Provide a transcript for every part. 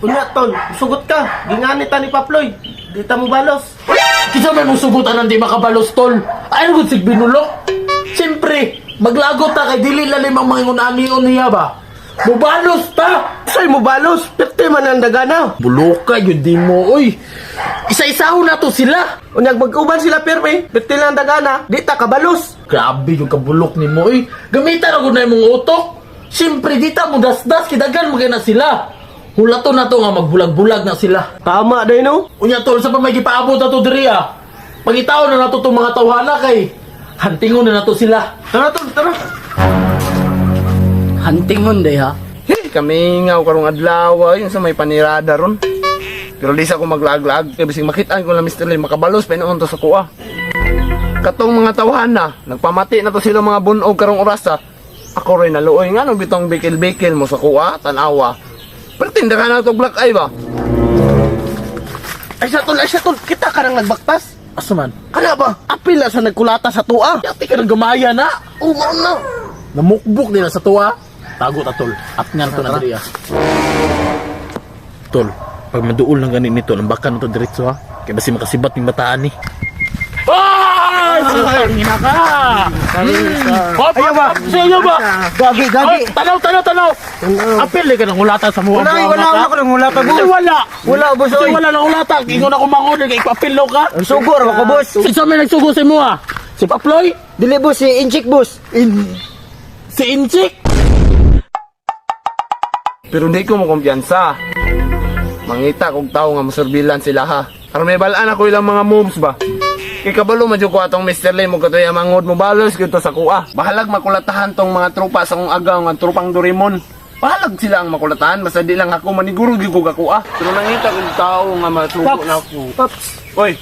Unya, tol, sugot ka. Ginganita ni Paploy. Dita mo balos. Kisa may mong sugutan ng di makabalos, tol. Ay, nagod sig binulok. Siyempre, maglagot ta kay dili lalim ang mga ngunaniyon niya ba? Mubalos ta! Sa'y mo balos. Perte man ang dagana. Buloka, yun di mo, oy. Isa-isaho na to sila. Unyag mag-uban sila perme. Perte lang dagana. Dita ka balos. Grabe yung kabulok ni mo, oy. Gamitan ako na yung mga utok. Siyempre, dita mo dasdas, kidagan mo na sila. Hulato na to nga, magbulag-bulag na sila. Tama day no. Unya, tol, sa pa may gipaabot na to diri, ah. Pangitaw na to itong mga tawhana kay hantingon na to sila. Tara, tol, tara. Hantingon day ha. Hey, kami ngaw karong adlaw yun sa may panirada ron. Pero di sa ako maglag-lag kay bising makitaan ko na Mr. Lim makabalos pa noon to sa kuha. Katong mga tawhana, nagpamati na to sila mga bunog karong orasa. Ako rin naluoy nga nung bitong bikil-bikil mo sa kuha, tanawa. Pero tindakan na to black eye ba? Ay sa tol. Kita ka nang nagbaktas. Asuman, Kana ba? Apil na sa nagkulata sa tua. yati ka ng gamaya na. Umaon na. Namukbuk nila sa tuwa. Tago ta, tol. At nga na to na diri, ah. Tol, pag maduol ng ganin nito, lambakan na to diretso, ha. Kaya basi makasibat ng bataan ni. Ay! Hina ka! Hop, Ayaw ba? Sa inyo ba? Gagi. Ay, tanaw! Apil ka ng hulata sa mga Wala ko nang hulata, boss. Wala! Wala, boss, Kasi oy. wala ng hulata. Ingon ako mangon, kaya ipapil ka. Ang sugor ako, boss. Isa may nagsugo sa mo, ha? Si Paploy? Dili, boss, si Inchik, boss. Si Inchik? Pero hindi ko mo kumpiyansa. Mangita kong tao nga musurbilan sila ha. Aron may balaan ako ilang mga moves ba? Kay kabalo madyo ko atong Mr. Lim mo katoy mangod mo balos kito sa kuha. Bahalag makulatahan tong mga tropa sa kong agaw nga tropang Doraemon. Bahalag sila ang makulatahan basta di lang ako maniguro gyud ko kakuha. Pero nangita kong tao nga masuko na ako. Paps. Oy.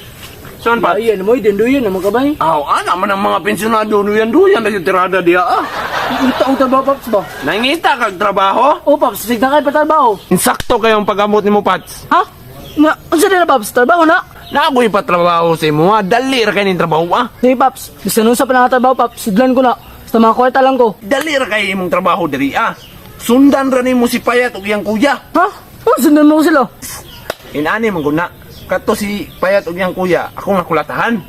Saan pa? Ayan mo, dinduyan naman ka ba? Aw, ana man ang mga pensyonado duyan na yung tirada diya ah. Ita ang trabaho, Paps ba? Nangita kag trabaho? O, Paps, sigda kayo pa trabaho. Insakto kayong pag-amot ni mo, Pats. Ha? Nga, ang na, Paps, trabaho na. Naagoy pa trabaho sa imo ha. Dali ra kay ning trabaho ah. Sige, Paps, bisa nun sa panangatrabaho, Paps, sidlan ko na. Basta mga kwarta lang ko. Dali ra kay imong trabaho diri ah. Sundan ra nimo si Payat ug iyang kuya. Ha? Oh, sundan mo ko sila. Inani man guna. Kato si Payat ug iyang kuya, akong nakulatahan.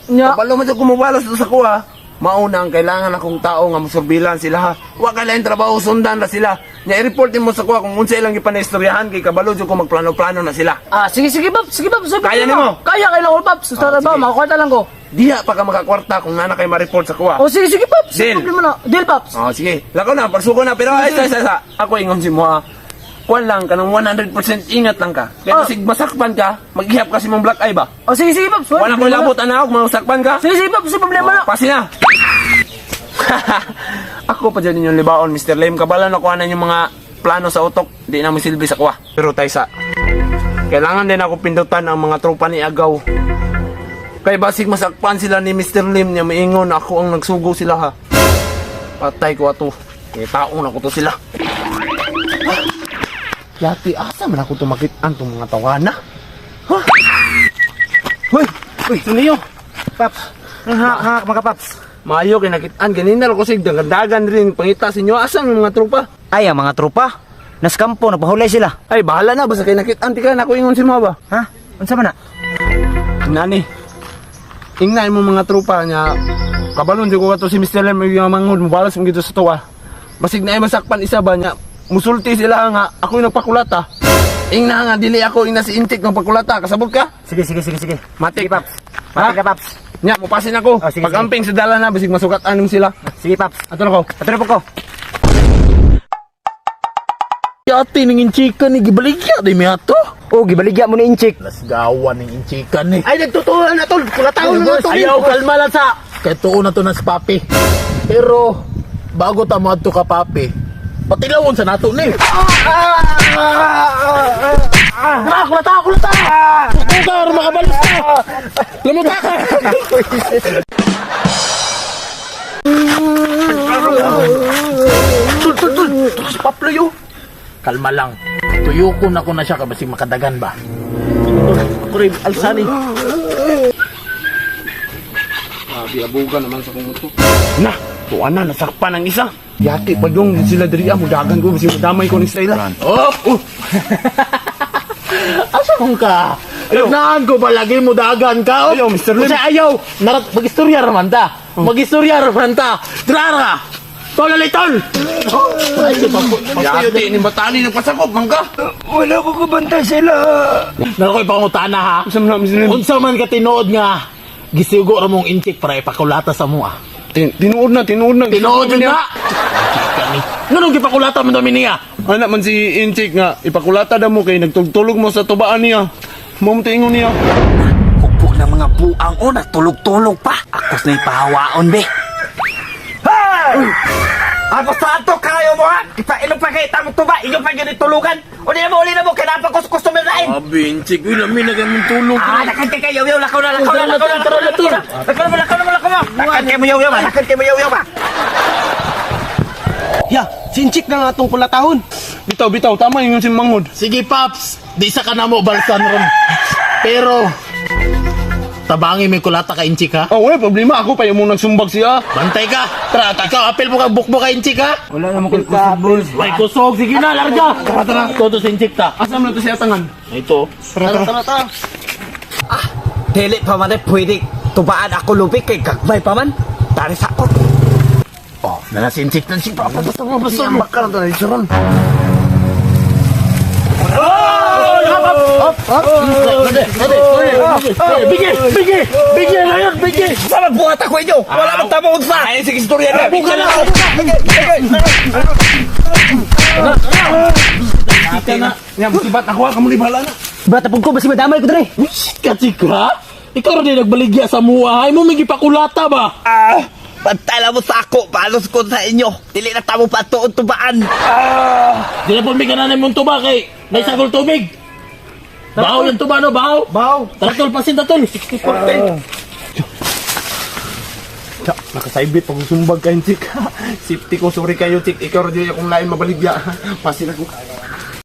Nga, Kapalo man sa kumubalos sa kuha. Mauna ang kailangan akong tao nga musurbilan sila ha. Wa ka lain trabaho sundan ra sila. Nya i-report mo sa kuha kung unsa ilang gipanistoryahan kay kabalo jud ko magplano-plano na sila. sige, Paps, sabi Kaya ko nimo? na. Kaya lang ko, Paps. Sa trabaho, sige. mga kwarta lang ko. Diha pa ka makakwarta kung nana kay ma-report sa kuha. O, sige, Paps. Deal. Problema na. Deal, Paps. Oh, sige. Lako na, pagsuko na. Pero ay, sa. Ako ingon si mo ha. Kuan lang ka ng 100% ingat lang ka. Kaya Oh. sig masakpan ka, mag-ihap ka si mong black eye ba? O, sige, Paps. Wala ko labot anak, masakpan ka. Sige, Paps. Problema na. Pasi na. Ako pa dyan yung libaon, Mr. Lim. Kabalan ako na yung mga plano sa utok. Di na mo silbi sa kuha. Pero Taysa, kailangan din ako pindutan ang mga tropa ni Agaw. Kay basig masakpan sila ni Mr. Lim niya maingon ako ang nagsugo sila ha. Patay ko ato. Kaya taong na ko to sila. Yati, asa man ako tumakitan tong mga tawana? Ha? Hoy! Hoy, suniyo! Paps. Mga paps. Maayo kay nakitaan ganina ko sig dagan rin pangita sa inyo asan yung mga tropa. Ay, ang mga tropa. Nas kampo, nagpahulay sila. Ay bahala na basta kay nakitaan ti ka na ko ingon si mo ba. Ha? Unsa man na? Nani. Ingnan mo mga tropa niya. Kabalon jud ko ato si Mr. Lem yung mangod mo balas mo gito sa tuwa. Basig na ay masakpan isa ba niya. Musulti sila nga ako yung nagpakulata. Ingna nga dili ako ingna si Intik ng pakulata kasabot ka? Sige. Matik. Sige, Paps. Matik ka, Paps. Nya mupasin ako. Oh, sige, Pagamping sa dala na basig masukat anom sila. Sige, Paps. Ato na ko. Patuloy po ko. Yati ng Inchika ni Gibaligya, di mi ato. Oh, gibaligya mo ni Inchik. Lasgawan ng Inchika ni. Ay, nagtutuhan na, tol. Kulataon na to. Ayaw, kalma lang sa. Kaya tuon na to na si Papi. Pero, bago tamo ato ka, Papi, patilawon sa nato ni. Kulata! Sugar, makabalis ka! Lamuta ka! Tul, si Paplo yun. Kalma lang. Tuyukon ako na siya kabasing makadagan ba? Ako rin, alsani. Biabugan naman sa kumuto. Na, tuwa na, nasakpan ang isa. Yati pa yung sila diri mo dagan ko, kasi madamay ko ni Stella. Oh! Kung ka. Naan ko ba lagi mo dagan ka? Ayaw, Mr. Lim. Kasi ayaw. Mag-istorya raman ta. Mag-istorya raman ta. Drara! Tol, alay, tol! Yati, ni Batali nagpasakop, mangga. Wala ko kabantay sila. Nakoy pangutana ha. Unsa man, Mr. Lim? Unsa man ka tinuod nga gisugo ra mong intik para ipakulata sa mo ah. Tinuod na. Tinuod na. Nganong gipakulata man dami niya? Anak man si Inchik nga, ipakulata na mo kay nagtulog mo sa tubaan niya. Mamuntingon niya. Upo na mga buang o, natulog-tulog pa. Akos na ipahawaon, be. Hey! Ako sa ato, kayo mo ha? Ipainom pa kayo tamang tuba, inyo pa ganit tulugan. Uli na mo, kinapa ko sa customer line. Abi, Inchik, uy, namin nagamang tulog. Nakante kayo, yaw, lakaw na. Tara, Nakante mo, yaw, ba? Ya, sinchik na nga itong kulatahon. Bitaw, tama yung si Mangod. Sige, Paps. Di sa ka na mo balsan ron. Pero, tabangi may kulata ka, Inchik, ha? Oh, wala problema. Ako pa yung mong nagsumbag siya. Bantay ka. Tara, ikaw, apel mo ka, bukbo ka, Inchik, ha? Wala naman ko kusabol. May kusog. Sige na, larga. Tara. Ito sa Inchik, ta. Asam na to siya tangan. Ito. Tara. Dili pa man pwede tubaan ako lubik kay gagmay pa man. Tari sa ako. Oh, nana si Inchik na si Papa. Basta mo. Bakal na ito ron. Bigyan na yun, bigyan! Sama buhat ako inyo. Wala man tamo unsa. Ay sige istorya na. Bukan na! Yan, musibat ako ha. Kamu ni bahala na. Bata pug ko basi madamay ko dre. Shit ka, chika! Ikaw rin nagbaligya sa muha. Ay mo, may gipakulata ba? Pantala mo sa ako, palos ko sa inyo. Dili na tamo pa tuon tubaan. Di na po may kananin mong tuba kay naisagol tubig. Bahaw yung tuba, no? Bahaw. Tara, tol, pasin na, tol. 60%. Nakasaibit pag sumbag ka, Inchik. Safety ko, sorry kayo, Chik. Ikaw rin yung akong lain mabaligya. Pasin ako.